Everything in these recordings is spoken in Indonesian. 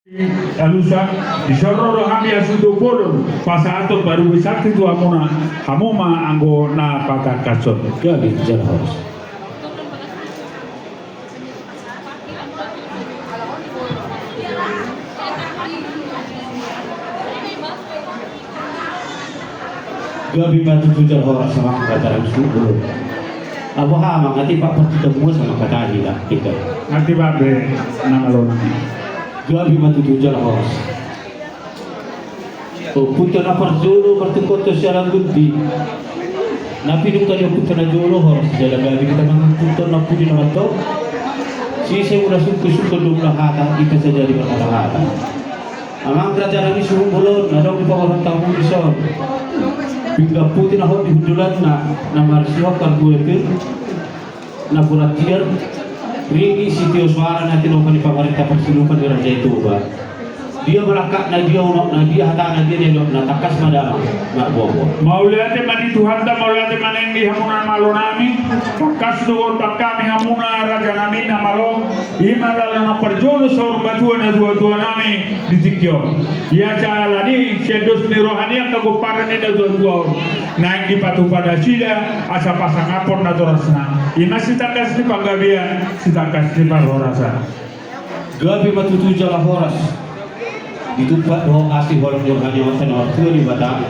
Alusa disororo hami asudo podon pasato baru wisakti tu amuna hamuma anggo na pata kasot gabi jarhos gabi batu tujar horas sama kataran subur abu hama ngati pak pertemu sama kata hila kita nanti babe nangalona gabi batu tujar horas puto na parjolo pertukoto siaran gunti napi nung kali puto na jolo horas jalan gabi kita mengputo na pudi na mato sisa udah suku dum na hata kita saja di hata amang kerajaan ini suruh bulon na dong di bawah tamu isor hingga putih na di hudulan na marsiho kalbuetir na buratir ringi sitio suara na tinokan di pamarita persilukan di raja itu ba dia melakak na dia hata na dia na takas madara na bobo maulate mani Tuhan ta maulate manengi hamuna malonami takas do takami hamuna raja nami na malo imala na perjono sor batuan na dua nami dizikyo ya cala di sedos ni rohani ang kaguparan ni dua naik di patu pada sila asa pasang apon na torasna ima sitakas ni panggabia sitakas ni parorasa gabi matutu jala horas ditupat doa asih walau rohani wasan waktu di batang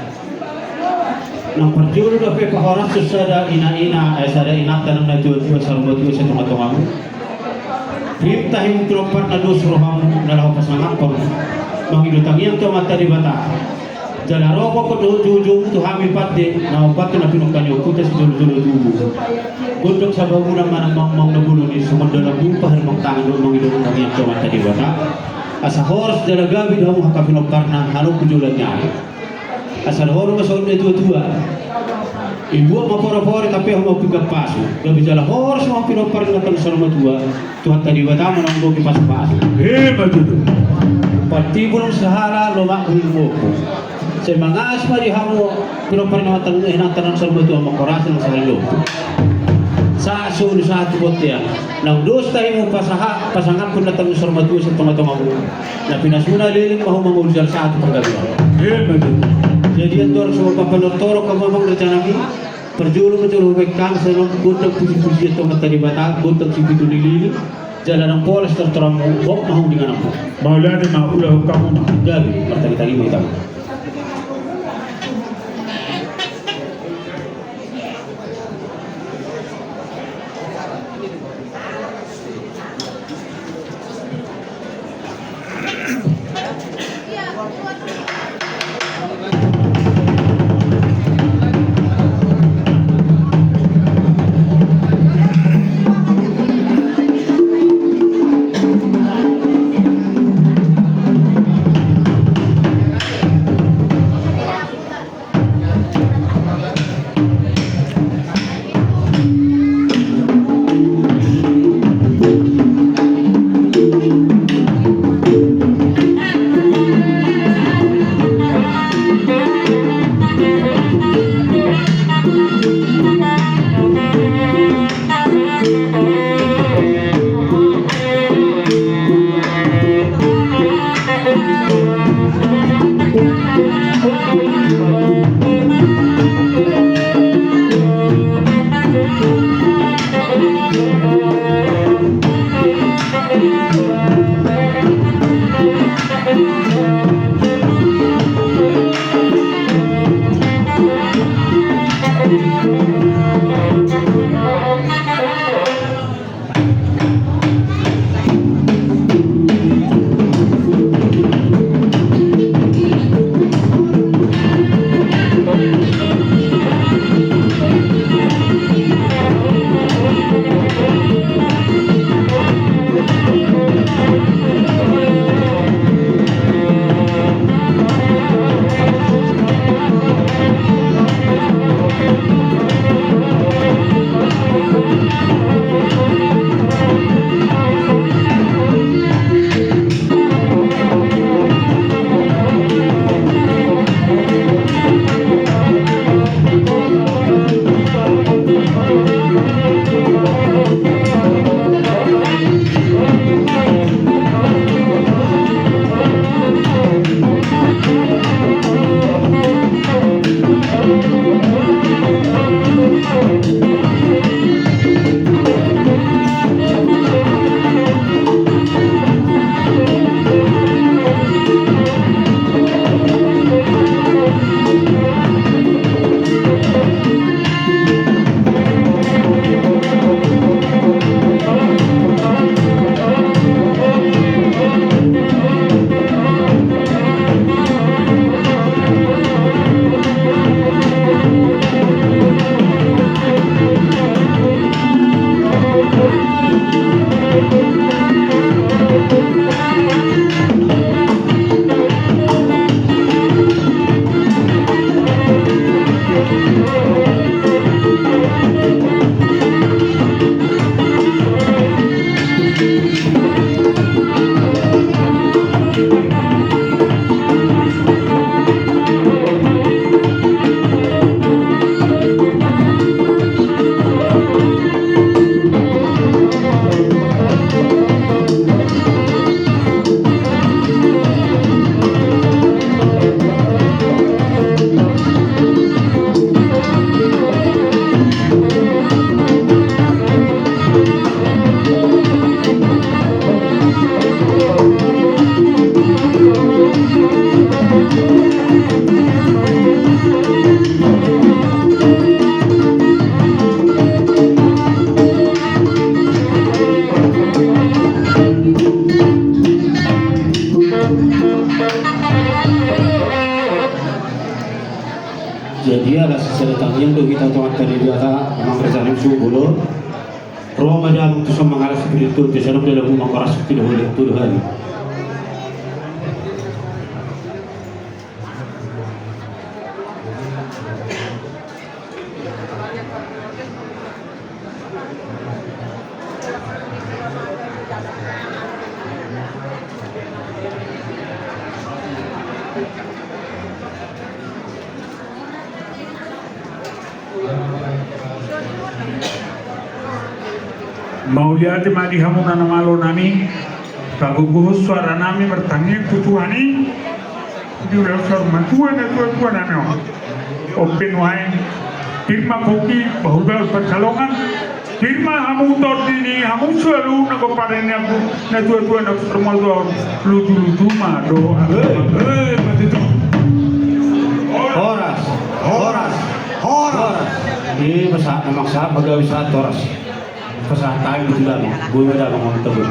nang perjuru do pe horas susada ina sada ina tanam na tu sarbat tu sa tunga Pripta him tropat na dos roham na laho pasangan ko mangidutang yang to mata di batang jala roko ko juju tu hami patte na patte na pinukan yo kuta si dulu tubuh gondok sa bangunan manang mang na bulu ni sumondo na bumpah mang tangan do mangidutang yang to mata di batang asa horas dala gabi daw hakapinok karna halo kujulan niya asa horo masod na tua ibu mapora-pora tapi mau piga pasu gabi dala horas mau pinopar na kan sama tua Tuhan tadi batama nang go pas-pas betul pati bulong sahala loma hulmoko sa mga asma di hamo pinopar na matang hinatanan sa tua makorasan sa halo sa sulu sa tubot ya nang dos tayo mo pasangan pun natang sormatu sa tama-tama mo na pinasuna liling mahu mangulsal sa ato panggabi jadi antor sa papanotoro ka mamang recanami perjulu betul bekam sa nang gundag pusi-pusi ito matari bata gundag si pitu nilili jalan ng polis tertorang mo mahu dengan ako maulate maulah kamu gabi martagi-tagi mo itaw Jadi ada sesuatu yang kita tuan tadi ada memang kerjaan subuh Roma dalam tu sama ngaras spiritual di sana dalam mengaras spiritual itu hari. Maulia di madi hamuna na malo nami baguguhus suara nami bertanya tujuani di udah suara mantua na tua nami open wine firma koki bahubel percalongan firma hamu tor dini hamu suaru na koparen aku na tua na formal do luju ma do begitu Horas. Ini bahasa memang sah bagawi saat horas. Pasal tahu itu dah, gue dah ngomong terus.